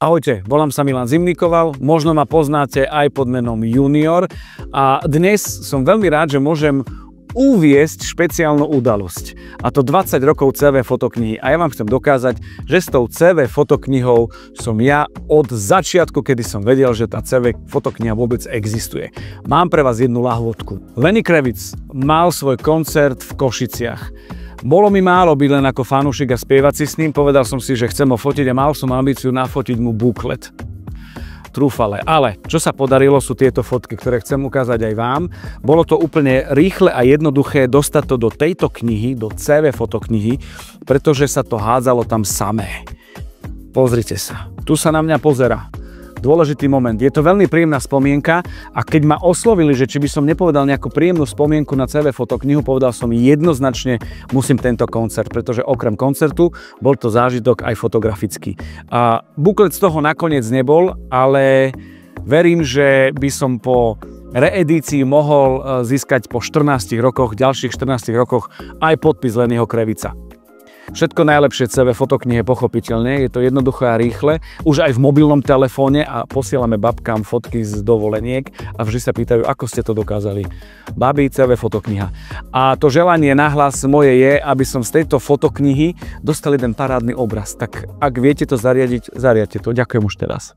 Ahojte, volám sa Milan Zimnikoval, možno ma poznáte aj pod menom Junior a dnes som veľmi rád, že môžem uviesť špeciálnu udalosť. A to 20 rokov CV fotoknihy. A ja vám chcem dokázať, že s tou CV fotoknihou som ja od začiatku, kedy som vedel, že tá CV fotokniha vôbec existuje. Mám pre vás jednu lahôdku. Lenny Kravitz mal svoj koncert v Košiciach. Bolo mi málo byť len ako fanúšik a spievať si s ním, povedal som si, že chcem ho fotiť a mal som ambíciu nafotiť mu buklet. Trúfale. Ale čo sa podarilo, sú tieto fotky, ktoré chcem ukázať aj vám. Bolo to úplne rýchle a jednoduché dostať to do tejto knihy, do CV fotoknihy, pretože sa to hádzalo tam samé. Pozrite sa. Tu sa na mňa pozerá. Dôležitý moment. Je to veľmi príjemná spomienka a keď ma oslovili, že či by som nepovedal nejakú príjemnú spomienku na CV fotoknihu, povedal som jednoznačne, musím tento koncert, pretože okrem koncertu bol to zážitok aj fotografický. A buklet z toho nakoniec nebol, ale verím, že by som po reedícii mohol získať po 14 rokoch, ďalších 14 rokoch aj podpis Lennyho Kravica. Všetko najlepšie CV fotoknihe pochopiteľne, je to jednoduché a rýchle, už aj v mobilnom telefóne a posielame babkám fotky z dovoleniek a vždy sa pýtajú, ako ste to dokázali. Babi, CV fotokniha. A to želanie nahlas moje je, aby som z tejto fotoknihy dostal jeden parádny obraz. Tak ak viete to zariadiť, zariadte to. Ďakujem už teraz.